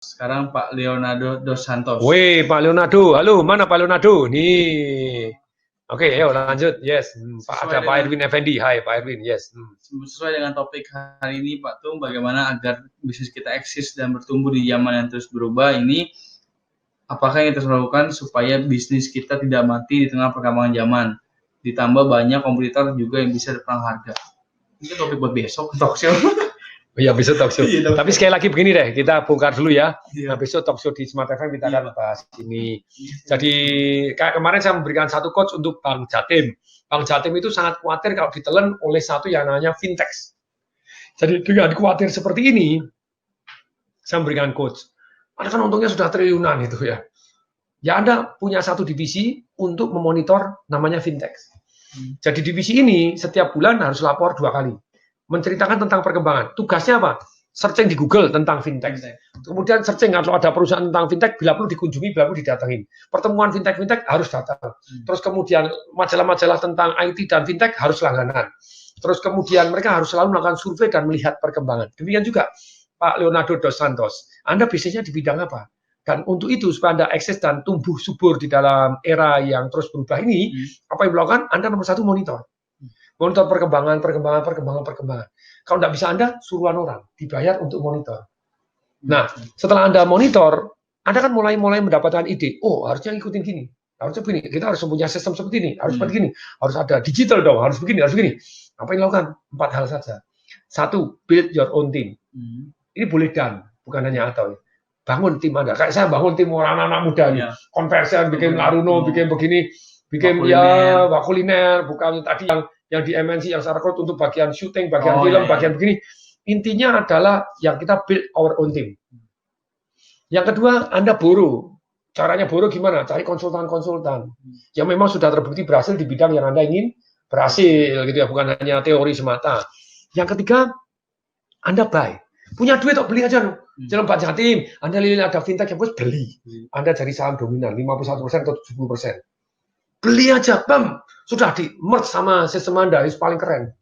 Sekarang Pak Leonardo dos Santos. Wih, Pak Leonardo. Halo, mana Pak Leonardo? Nih. Oke, ayo lanjut. Yes. Ada Pak Erwin Effendi. Hai, Pak Erwin. Yes. Sesuai dengan topik hari ini, Pak Tung, bagaimana agar bisnis kita eksis dan bertumbuh di zaman yang terus berubah ini, apakah yang kita harus lakukan supaya bisnis kita tidak mati di tengah perkembangan zaman? Ditambah banyak kompetitor juga yang bisa berperang harga. Ini topik buat besok, talk show. Iya, besok talk show. Iya, tapi sekali lagi begini deh, kita bongkar dulu ya. Iya. Nah, besok talk show di Smart FM kita akan bahas ini. Jadi kayak kemarin saya memberikan satu coach untuk Bang Jatim. Bang Jatim itu sangat khawatir kalau ditelan oleh satu yang namanya fintech. Jadi dengan khawatir seperti ini, saya memberikan coach. Anda kan untungnya sudah triliunan itu ya. Ya Anda punya satu divisi untuk memonitor namanya fintech. Jadi divisi ini setiap bulan harus lapor 2 kali. Menceritakan tentang perkembangan. Tugasnya apa? Searching di Google tentang fintech. Kemudian searching kalau ada perusahaan tentang fintech, bila perlu dikunjungi, bila perlu didatangin. Pertemuan fintech harus datang. Terus kemudian majalah-majalah tentang IT dan fintech harus langganan. Terus kemudian mereka harus selalu melakukan survei dan melihat perkembangan. Demikian juga Pak Leonardo dos Santos. Anda bisnisnya di bidang apa? Dan untuk itu supaya Anda eksis dan tumbuh subur di dalam era yang terus berubah ini, apa yang dilakukan? Anda nomor satu monitor. Monitor perkembangan. Kalau tidak bisa Anda, suruhan orang, dibayar untuk monitor. Nah, setelah Anda monitor, Anda kan mulai mendapatkan ide, oh harusnya ikutin gini, harusnya begini, kita harus punya sistem seperti ini, harus seperti ini, harus ada digital dong, harus begini. Apa yang dilakukan? 4 hal saja. 1, build your own team. Ini boleh dan, bukan hanya atau. Bangun tim Anda, kayak saya bangun tim orang anak muda nih, conversion, bikin Laruno, bikin begini, bikin wak kuliner, bukan tadi yang di MNC yang saya rekrut untuk bagian syuting, bagian film, bagian begini. Intinya adalah yang kita build our own team. Yang kedua, Anda borrow. Caranya borrow gimana? Cari konsultan-konsultan yang memang sudah terbukti berhasil di bidang yang Anda ingin berhasil, gitu ya, bukan hanya teori semata. Yang ketiga, Anda buy. Punya duit, beli aja loh. Jangan Pak Jatim, Anda lihat ada fintech yang beli. Anda jadi saham dominan 51% atau 70%. Beli aja, bam, sudah di merge sama sistem Anda, itu paling keren.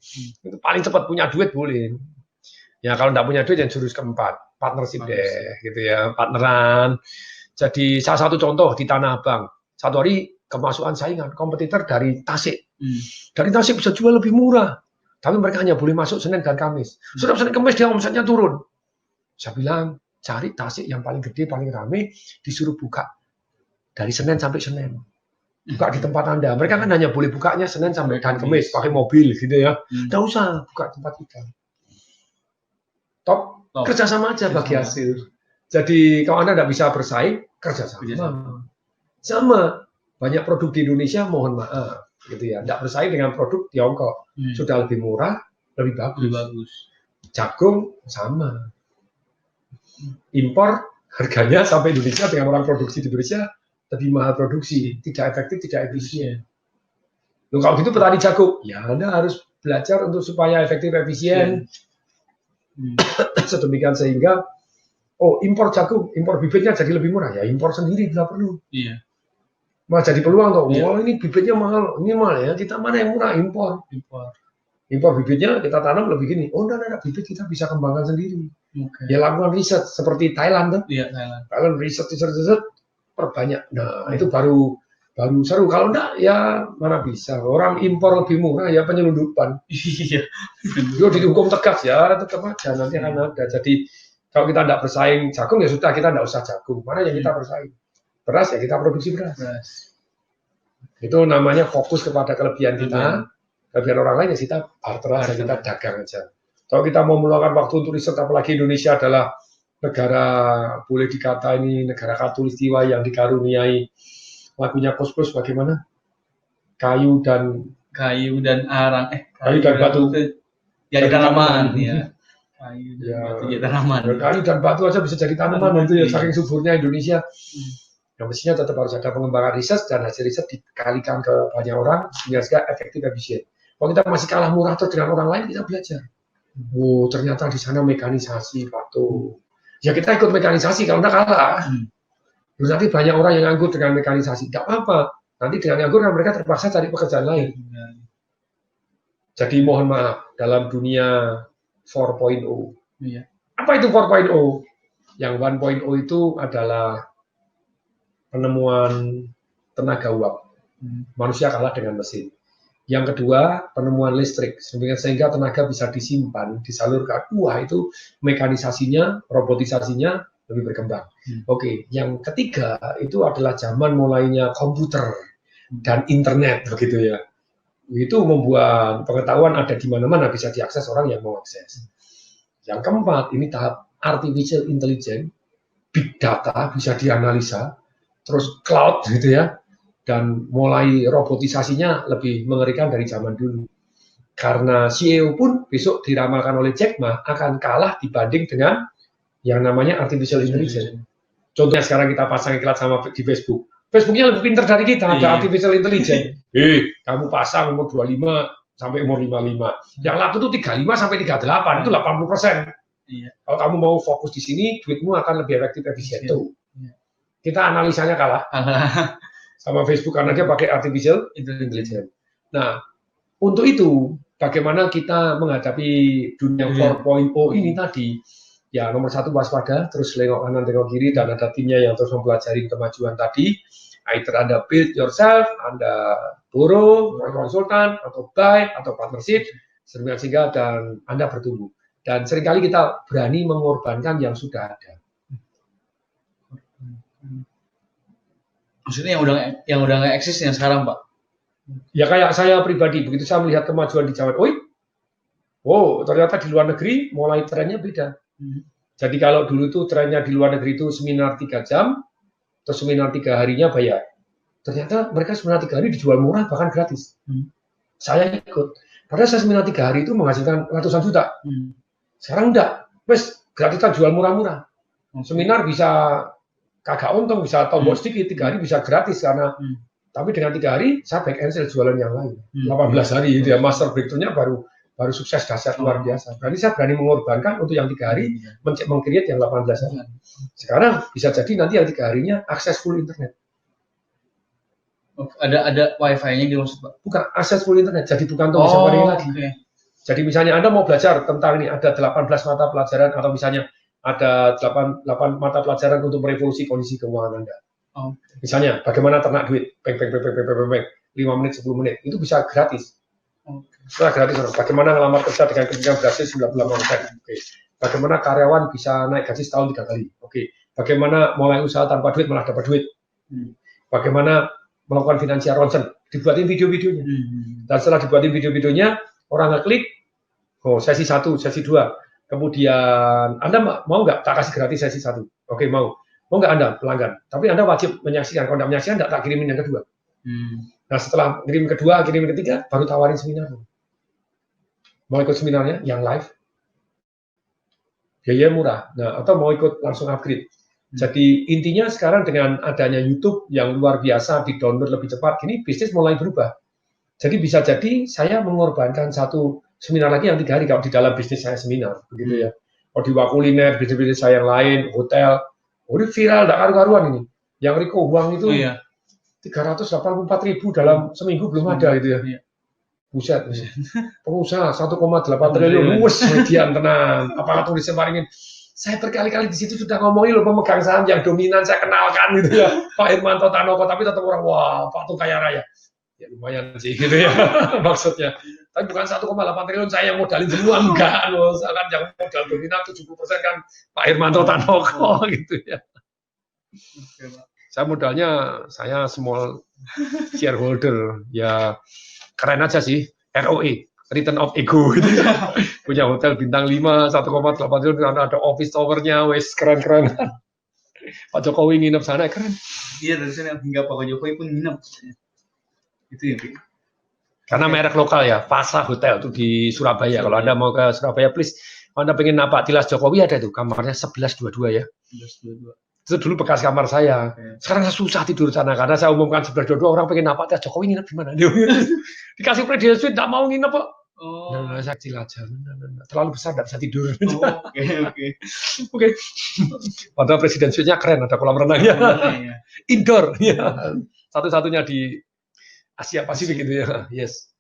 Itu paling cepat, punya duit boleh. Ya kalau tidak punya duit yang jurus keempat, partnership deh, gitu ya, partneran. Jadi salah satu contoh di Tanah Abang, satu hari kemasukan saingan, kompetitor dari Tasik. Dari Tasik bisa jual lebih murah, tapi mereka hanya boleh masuk Senin dan Kamis. Sudah Senin Kamis dia omsetnya turun. Saya bilang, cari Tasik yang paling gede, paling rame, disuruh buka dari Senin sampai Senin. Buka di tempat Anda. Mereka kan hanya boleh bukanya Senin sampai dan Kamis, pakai mobil gitu ya. Tidak usah buka tempat kita. Top. Kerjasama aja bagi hasil. Jadi kalau Anda tidak bisa bersaing, kerjasama. Sama. Banyak produk di Indonesia, mohon maaf, gitu ya. Tidak bersaing dengan produk Tiongkok. Sudah lebih murah, lebih bagus. Jagung sama. Impor harganya sampai Indonesia dengan orang produksi di Indonesia lebih mahal produksi, tidak efektif, tidak efisien. Loh, kalau gitu petani jagung, ya Anda harus belajar untuk supaya efektif, efisien. Sedemikian sehingga, impor jagung, impor bibitnya jadi lebih murah, ya impor sendiri bila perlu. Malah jadi peluang tuh, ini bibitnya mahal, ini mahal ya, kita mana yang murah, impor. Impor bibitnya kita tanam lebih gini, enggak, bibit kita bisa kembangkan sendiri. Ya lakukan riset, seperti Thailand tuh. Thailand riset, perbanyak. Nah, itu baru seru. Kalau enggak, ya mana bisa. Orang impor lebih murah, ya penyelundupan. Iya. Itu dihukum tegas ya, tetap aja. Nanti akan ada. Jadi, kalau kita enggak bersaing jagung, ya sudah, kita enggak usah jagung. Mana yang kita bersaing? Beras, ya kita produksi beras. Itu namanya fokus kepada kelebihan kita. Kelebihan orang lain, ya kita barter aja, kita dagang aja. Kalau kita mau meluangkan waktu untuk riset, apalagi Indonesia adalah negara, boleh dikata ini negara khatulistiwa yang dikaruniai lagunya Kos-Kos bagaimana? Kayu dan arang, kayu dan batu jadi tanaman, ya. Kayu dan batu jadi tanaman. Kayu dan batu aja bisa jadi tanaman, itu ya saking suburnya Indonesia. Yang mestinya tetap harus ada pengembangan riset dan hasil riset dikalikan ke banyak orang sehingga efektif, efisien. Kalau kita masih kalah murah terus dengan orang lain, kita belajar. Oh, ternyata di sana mekanisasi, Pak tuh. Ya kita ikut mekanisasi, kalau enggak kalah. Terus nanti banyak orang yang nganggur dengan mekanisasi. Enggak apa-apa. Nanti dengan nganggur kan mereka terpaksa cari pekerjaan lain. Jadi mohon maaf, dalam dunia 4.0. Apa itu 4.0? Yang 1.0 itu adalah penemuan tenaga uap. Manusia kalah dengan mesin. Yang kedua, penemuan listrik, sehingga tenaga bisa disimpan, disalurkan. Wah, itu mekanisasinya, robotisasinya lebih berkembang. Oke, yang ketiga itu adalah zaman mulainya komputer dan internet, begitu ya. Itu membuat pengetahuan ada di mana-mana, bisa diakses orang yang mau akses. Yang keempat, ini tahap artificial intelligence, big data bisa dianalisa, terus cloud gitu ya. Dan mulai robotisasinya lebih mengerikan dari zaman dulu. Karena CEO pun besok diramalkan oleh Jack Ma akan kalah dibanding dengan yang namanya artificial intelligence. Contohnya sekarang kita pasang iklan sama di Facebook. Facebooknya lebih pintar dari kita, ada artificial intelligence. Kamu pasang umur 25 sampai umur 55. Yang laku itu 35 sampai 38, itu 80%. Kalau kamu mau fokus di sini, duitmu akan lebih efektif, efisien. Tuh. Kita analisanya kalah. Sama Facebook karena dia pakai artificial intelligence. Nah, untuk itu bagaimana kita menghadapi dunia 4.0 ini tadi? Ya, nomor satu waspada, terus tengok kanan, tengok kiri, dan ada timnya yang terus mempelajari kemajuan tadi. Either Anda build yourself, Anda borrow, konsultan, atau buy, atau partnership, sehingga dan Anda bertumbuh. Dan seringkali kita berani mengorbankan yang sudah ada. Maksudnya yang udah nggak eksis yang sekarang, Pak? Ya kayak saya pribadi, begitu saya melihat kemajuan di Jawa, ternyata di luar negeri mulai trennya beda. Jadi kalau dulu itu trennya di luar negeri itu seminar 3 jam, terus seminar 3 harinya bayar. Ternyata mereka seminar 3 hari dijual murah, bahkan gratis. Saya ikut. Padahal saya seminar 3 hari itu menghasilkan ratusan juta. Sekarang enggak, gratisan jual murah-murah. Seminar bisa kagak untung, bisa tombol sedikit, 3 hari bisa gratis karena tapi dengan 3 hari saya back and sell jualan yang lain. 18 hari dia master breakthrough-nya baru sukses dahsyat luar biasa. Berarti saya berani mengorbankan untuk yang 3 hari meng-create yang 18 hari. Sekarang bisa jadi nanti yang 3 harinya akses full internet. Ada wifi-nya gitu maksud Pak? Bukan akses full internet, jadi bukan tuh bisa balik lagi. Jadi misalnya Anda mau belajar tentang ini, ada 18 mata pelajaran atau misalnya ada 8 mata pelajaran untuk merevolusi kondisi keuangan Anda. Misalnya, bagaimana ternak duit, 5 menit, 10 menit, itu bisa gratis. Setelah gratis, bagaimana ngelamar kerja dengan ketinggian berhasil 98%. Bagaimana karyawan bisa naik gaji setahun 3 kali. Bagaimana mulai usaha tanpa duit malah dapat duit. Bagaimana melakukan financial ronsen, dibuatin video-videonya. Dan setelah dibuatin video-videonya, orang ngeklik, sesi 1, sesi 2. Kemudian, Anda mau nggak tak kasih gratis sesi 1? Oke, mau. Mau nggak Anda pelanggan? Tapi Anda wajib menyaksikan. Kalau Anda menyaksikan, tak kirimin yang kedua. Nah, setelah kirim kedua, kirim ketiga, baru tawarin seminar. Mau ikut seminarnya yang live? Biaya murah. Nah, atau mau ikut langsung upgrade. Jadi intinya sekarang dengan adanya YouTube yang luar biasa, di-download lebih cepat, ini bisnis mulai berubah. Jadi bisa jadi saya mengorbankan satu seminar lagi yang 3 hari kalau di dalam bisnis saya seminar, begitu ya. Kalau di kuliner, bisnis saya yang lain, hotel, ini viral, tidak karu-karuan ini. Yang Riko Huang itu 384.000 dalam seminggu belum ada gitu ya. Buset. Pengusaha 1,8 triliun, median tenang. Apakah tuh disebaringin? Saya berkali-kali di situ sudah ngomongin loh pemegang saham yang dominan saya kenalkan gitu ya. Pak Irmanto Tanoko, tapi tetap orang, wah Pak tuh kaya raya. Ya lumayan sih gitu ya maksudnya. Tapi bukan 1,8 triliun saya yang modalin semua, enggak loh. Kan yang modal dominan 70% kan Pak Irmanto Tanoko gitu ya. Saya modalnya, saya small shareholder, ya keren aja sih, ROE, return of ego gitu. Punya hotel bintang 5, 1,8 triliun, ada office tower-nya, wes keren-keren. Pak Jokowi nginep sana, keren. Iya, dari sana hingga Pak Jokowi pun nginep. Itu ya, Pak. Karena merek lokal ya, Fasa Hotel itu di Surabaya. Kalau Anda mau ke Surabaya, please. Kalau Anda pengen napak tilas Jokowi ada itu, kamarnya 1122 ya. 1122. Itu dulu bekas kamar saya. Sekarang saya susah tidur sana karena saya umumkan 1122 orang pengen napak tilas Jokowi nginep di mana. Dikasih Predia Suite, tidak mau nginep kok. Nah, saya kecil aja. Terlalu besar, tidak bisa tidur. Oke. Padahal Presiden Suite-nya keren, ada kolam renangnya. Indoor. Ya. Satu-satunya di Asia Pasifik gitu ya. Yes.